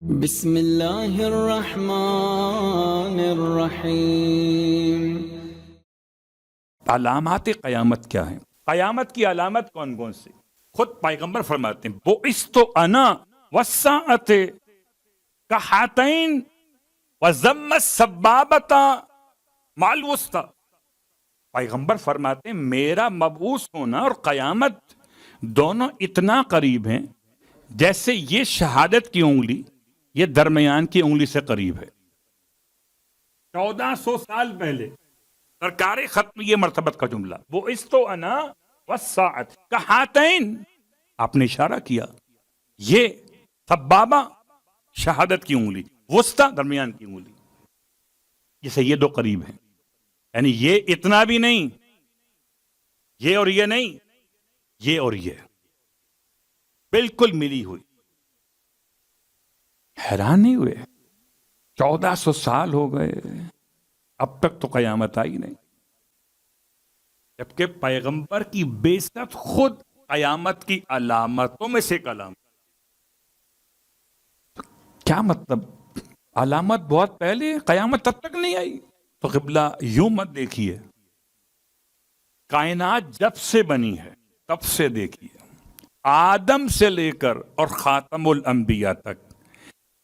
بسم اللہ الرحمن الرحیم۔ علامات قیامت کیا ہیں؟ قیامت کی علامت کون کون سی؟ خود پیغمبر فرماتے ہیں بعثت انا والساعۃ کہاتین وضم السبابۃ مع الوسطی۔ پیغمبر فرماتے ہیں میرا مبعوث ہونا اور قیامت دونوں اتنا قریب ہیں جیسے یہ شہادت کی انگلی یہ درمیان کی انگلی سے قریب ہے۔ 1400 سال پہلے سرکار ختم یہ مرتبت کا جملہ بعثت انا والساعۃ کہاتین، آپ نے اشارہ کیا یہ سبابہ شہادت کی انگلی، وسطی درمیان کی انگلی، جسے یہ دو قریب ہیں، یعنی یہ اتنا بھی نہیں، یہ اور یہ نہیں، یہ اور یہ بالکل ملی ہوئی۔ حیران نہیں ہوئے؟ 1400 سال ہو گئے اب تک تو قیامت آئی نہیں، جبکہ پیغمبر کی بعثت خود قیامت کی علامتوں میں سے ایک علامت۔ کیا مطلب؟ علامت بہت پہلے، قیامت تب تک نہیں آئی؟ تو قبلہ یوں مت دیکھیے، کائنات جب سے بنی ہے تب سے دیکھیے، آدم سے لے کر اور خاتم الانبیاء تک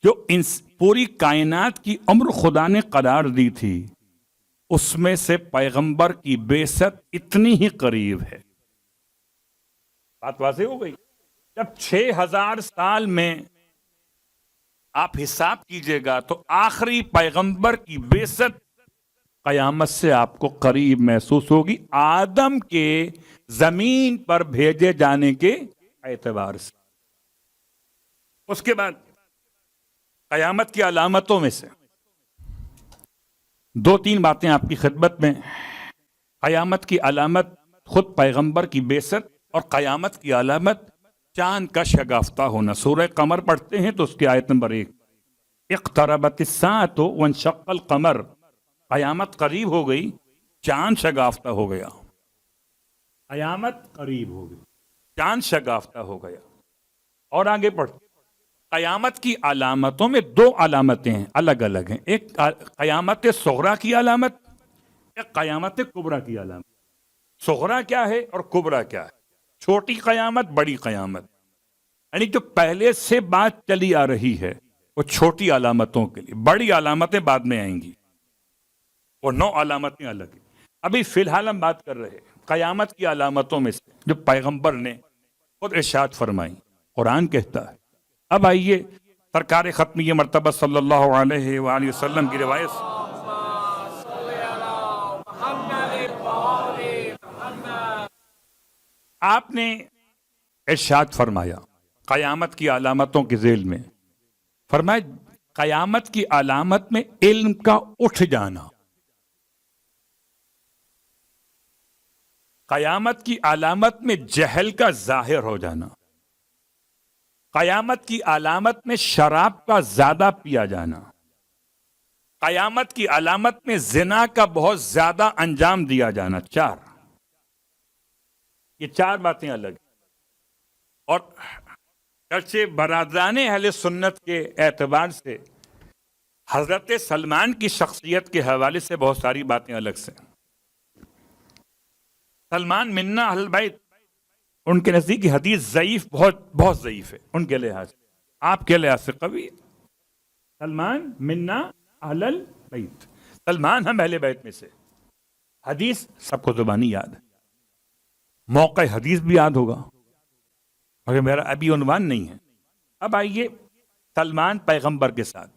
جو پوری کائنات کی عمر خدا نے قرار دی تھی، اس میں سے پیغمبر کی بعثت اتنی ہی قریب ہے۔ بات واضح ہو گئی؟ جب 6000 سال میں آپ حساب کیجئے گا تو آخری پیغمبر کی بعثت قیامت سے آپ کو قریب محسوس ہوگی، آدم کے زمین پر بھیجے جانے کے اعتبار سے۔ اس کے بعد قیامت کی علامتوں میں سے دو تین باتیں آپ کی خدمت میں۔ قیامت کی علامت خود پیغمبر کی بعثت، اور قیامت کی علامت چاند کا شگافتہ ہونا۔ سورہ قمر پڑھتے ہیں تو اس کی آیت نمبر 1، اقتربت الساعۃ وانشق القمر، قیامت قریب ہو گئی، چاند شگافتہ ہو گیا۔ قیامت قریب ہو گئی، چاند شگافتہ ہو گیا۔ اور آگے پڑھتے، قیامت کی علامتوں میں دو علامتیں ہیں، الگ الگ ہیں، ایک قیامت صغریٰ کی علامت، ایک قیامت کبریٰ کی علامت۔ صغریٰ کیا ہے اور کبریٰ کیا ہے؟ چھوٹی قیامت، بڑی قیامت، یعنی جو پہلے سے بات چلی آ رہی ہے وہ چھوٹی علامتوں کے لیے، بڑی علامتیں بعد میں آئیں گی، وہ 9 علامتیں الگ ہیں۔ ابھی فی الحال ہم بات کر رہے ہیں قیامت کی علامتوں میں سے جو پیغمبر نے خود ارشاد فرمائی، قرآن کہتا ہے۔ اب آئیے سرکار ختم یہ مرتبہ صلی اللہ علیہ وآلہ وسلم کی روایت سے۔ آپ نے ارشاد فرمایا قیامت کی علامتوں کے ذیل میں، فرمایا قیامت کی علامت میں علم کا اٹھ جانا، قیامت کی علامت میں جہل کا ظاہر ہو جانا، قیامت کی علامت میں شراب کا زیادہ پیا جانا، قیامت کی علامت میں زنا کا بہت زیادہ انجام دیا جانا۔ یہ 4 باتیں الگ ہیں۔ اور گرچہ برادران اہل سنت کے اعتبار سے حضرت سلمان کی شخصیت کے حوالے سے بہت ساری باتیں الگ سے۔ سلمان منا اہل بیت، ان کے نزدیک حدیث ضعیف، بہت ضعیف ہے ان کے لحاظ سے، آپ کے لحاظ سے قوی ہے۔ سلمان منا اہل بیت، سلمان ہم اہل بیت میں سے۔ حدیث سب کو زبانی یاد ہے، موقع حدیث بھی یاد ہوگا، مگر میرا ابھی عنوان نہیں ہے۔ اب آئیے سلمان پیغمبر کے ساتھ،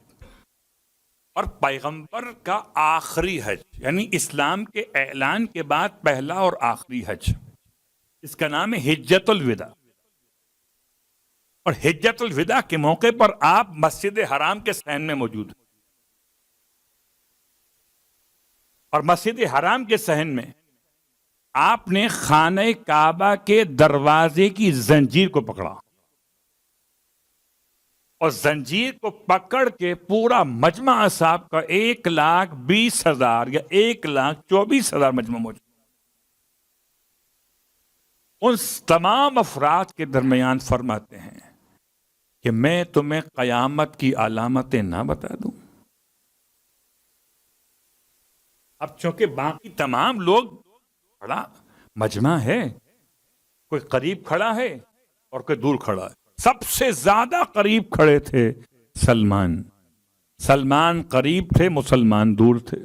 اور پیغمبر کا آخری حج، یعنی اسلام کے اعلان کے بعد پہلا اور آخری حج، اس کا نام ہے حجۃ الوداع۔ اور حجۃ الوداع کے موقع پر آپ مسجد حرام کے صحن میں موجود ہیں، اور مسجد حرام کے صحن میں آپ نے خانہ کعبہ کے دروازے کی زنجیر کو پکڑا، اور زنجیر کو پکڑ کے پورا مجمع اصحاب کا 1,20,000 یا 1,24,000 مجمع موجود، ان تمام افراد کے درمیان فرماتے ہیں کہ میں تمہیں قیامت کی علامتیں نہ بتا دوں؟ اب چونکہ باقی تمام لوگ کھڑا مجمع ہے، کوئی قریب کھڑا ہے اور کوئی دور کھڑا ہے، سب سے زیادہ قریب کھڑے تھے سلمان قریب تھے، مسلمان دور تھے.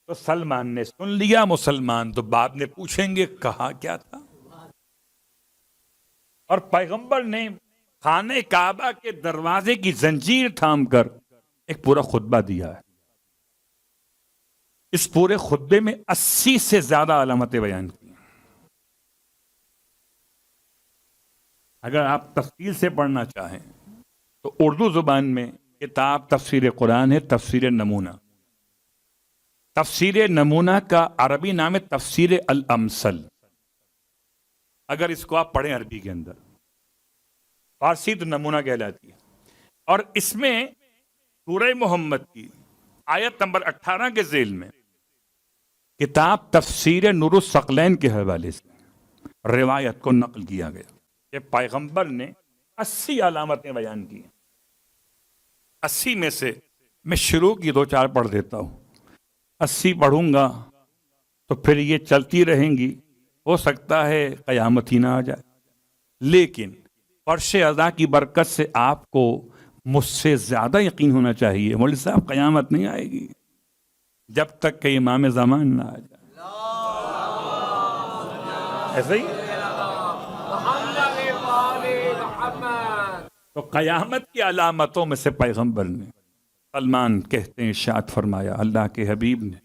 تو سلمان نے سن لیا، مسلمان تو بعد میں پوچھیں گے کہا کیا تھا. اور پیغمبر نے خانہ کعبہ کے دروازے کی زنجیر تھام کر ایک پورا خطبہ دیا ہے. اس پورے خطبے میں 80 سے زیادہ علامتیں بیان کی. اگر آپ تفصیل سے پڑھنا چاہیں تو اردو زبان میں کتاب تفسیر قرآن ہے، تفسیر نمونہ. تفسیر نمونہ کا عربی نام ہے تفسیر الامثل. اگر اس کو آپ پڑھیں عربی کے اندر، فارسی تو نمونہ کہلاتی ہے. اور اس میں سورہ محمد کی آیت نمبر 18 کے ذیل میں کتاب تفسیر نور الثقلین کے حوالے سے روایت کو نقل کیا گیا کہ پیغمبر نے 80 علامتیں بیان کی. 80 میں سے میں شروع کی 2-4 پڑھ دیتا ہوں. 80 پڑھوں گا تو پھر یہ چلتی رہیں گی، ہو سکتا ہے قیامت ہی نہ آ جائے. لیکن فرش ادا کی برکت سے آپ کو مجھ سے زیادہ یقین ہونا چاہیے مولوی صاحب قیامت نہیں آئے گی جب تک کہ امام زمان نہ آ جائے. ایسا ہی تو قیامت کی علامتوں میں سے پیغمبر نے، سلمان کہتے ہیں، ارشاد فرمایا اللہ کے حبیب نے،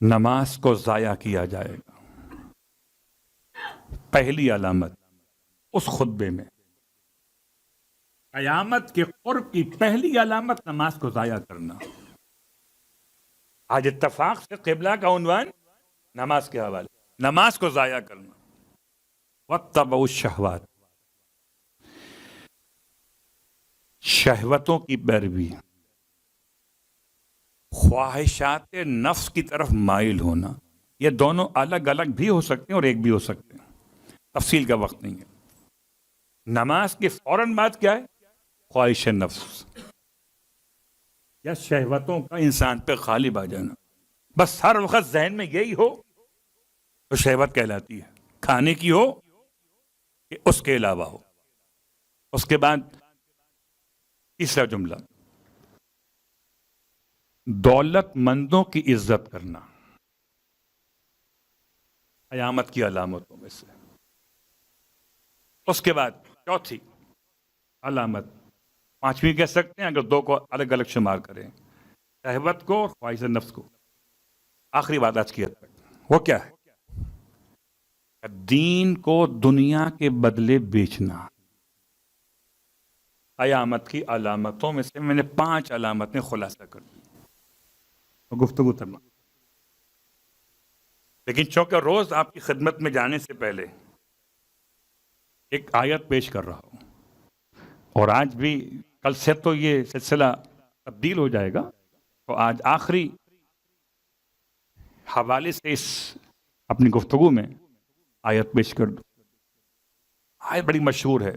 نماز کو ضائع کیا جائے گا. پہلی علامت اس خطبے میں قیامت کے قرب کی پہلی علامت نماز کو ضائع کرنا. آج اتفاق سے قبلہ کا عنوان نماز کے حوالے، نماز کو ضائع کرنا. واتبعوا الشہوات، شہوتوں کی پیروی، خواہشات نفس کی طرف مائل ہونا. یہ دونوں الگ الگ بھی ہو سکتے ہیں اور ایک بھی ہو سکتے ہیں، تفصیل کا وقت نہیں ہے. نماز کے فوراً بعد کیا ہے؟ خواہش نفس یا شہوتوں کا انسان پہ غالب آ جانا. بس ہر وقت ذہن میں یہی ہو تو شہوت کہلاتی ہے. کھانے کی ہو کہ اس کے علاوہ ہو. اس کے بعد تیسرا جملہ، دولت مندوں کی عزت کرنا قیامت کی علامتوں میں سے. اس کے بعد چوتھی علامت، پانچویں کہہ سکتے ہیں اگر دو کو الگ الگ شمار کریں، شہوت کو اور خواہش نفس کو. آخری بات آج کی حد تک وہ کیا ہے؟ دین کو دنیا کے بدلے بیچنا. قیامت کی علامتوں میں سے میں نے 5 علامتیں خلاصہ کر دی گفتگو کرنا. لیکن چونکہ روز آپ کی خدمت میں جانے سے پہلے ایک آیت پیش کر رہا ہوں، اور آج بھی کل سے تو یہ سلسلہ تبدیل ہو جائے گا، تو آج آخری حوالے سے اس اپنی گفتگو میں آیت پیش کر دوں. آیت بڑی مشہور ہے،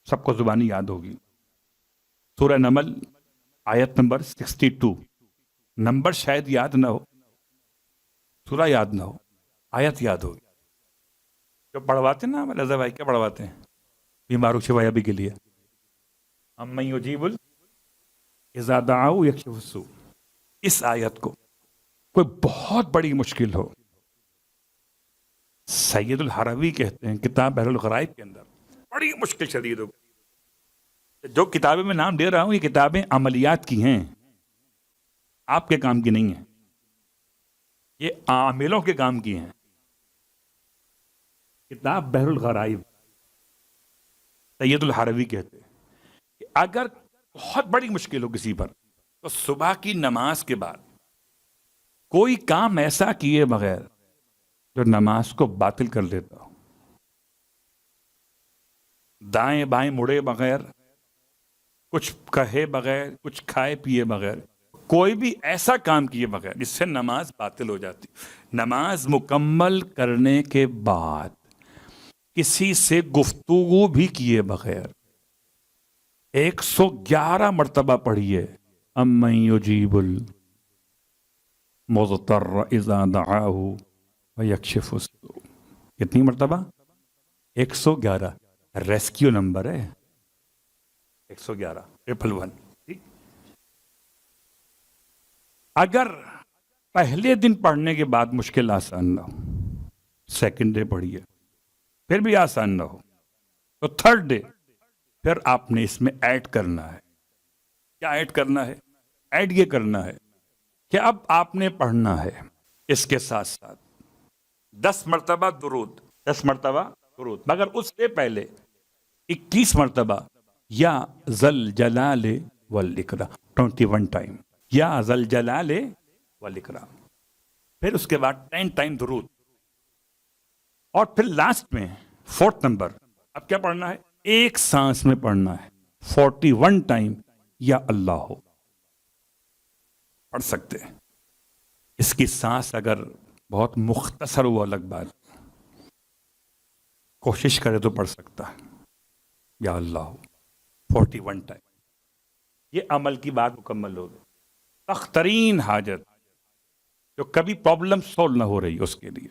سب کو زبانی یاد ہوگی. سورہ نمل آیت نمبر 62. نمبر شاید یاد نہ ہو، سورہ یاد نہ ہو، آیت یاد ہوگی. جو پڑھواتے ہیں نا رضا بھائی، کیا پڑھواتے ہیں؟ بیماروں شفا یابی کے لیے امن یجیب اذا دعوا یکشف السوء. اس آیت کو کوئی بہت بڑی مشکل ہو، سید الحروی کہتے ہیں کتاب بحر الغرائب کے اندر، بڑی مشکل شدید ہو. جو کتابیں میں نام دے رہا ہوں یہ کتابیں عملیات کی ہیں، آپ کے کام کی نہیں ہیں، یہ عاملوں کے کام کی ہیں. کتاب بحر الغرائب، سید الحروی کہتے ہیں کہ اگر بہت بڑی مشکل ہو کسی پر تو صبح کی نماز کے بعد کوئی کام ایسا کیے بغیر جو نماز کو باطل کر دیتا ہو، دائیں بائیں مڑے بغیر، کچھ کہے بغیر، کچھ کھائے پیے بغیر، کوئی بھی ایسا کام کیے بغیر جس سے نماز باطل ہو جاتی. نماز مکمل کرنے کے بعد کسی سے گفتگو بھی کیے بغیر 111 مرتبہ پڑھیے امن یجیب المضطر اذا دعاہ ویکشف السوء. کتنی مرتبہ؟ 111. ریسکیو نمبر ہے 111 111. ٹھیک. اگر پہلے دن پڑھنے کے بعد مشکل آسان نہ ہو، سیکنڈ ڈے پڑھیے پھر بھی آسان نہ ہو، تو تھرڈ ڈے پھر آپ نے اس میں ایڈ کرنا ہے. کیا ایڈ کرنا ہے؟ ایڈ یہ کرنا ہے کہ اب آپ نے پڑھنا ہے اس کے ساتھ ساتھ 10 مرتبہ درود، 10 مرتبہ درود، مگر اس سے پہلے 21 مرتبہ یا ذل جلال والاکرام، 21 ٹائم یا ذل جلال والاکرام. پھر اس کے بعد 10 ٹائم درود، اور پھر لاسٹ میں 4th نمبر اب کیا پڑھنا ہے؟ ایک سانس میں پڑھنا ہے 41 ٹائم یا اللہ ہو. پڑھ سکتے ہیں. اس کی سانس اگر بہت مختصر ہو الگ بات، کوشش کرے تو پڑھ سکتا ہے یا اللہ ہو 41 ٹائم. یہ عمل کی بات مکمل ہو گئی. سخت ترین حاجت جو کبھی پرابلم سولو نہ ہو رہی اس کے لیے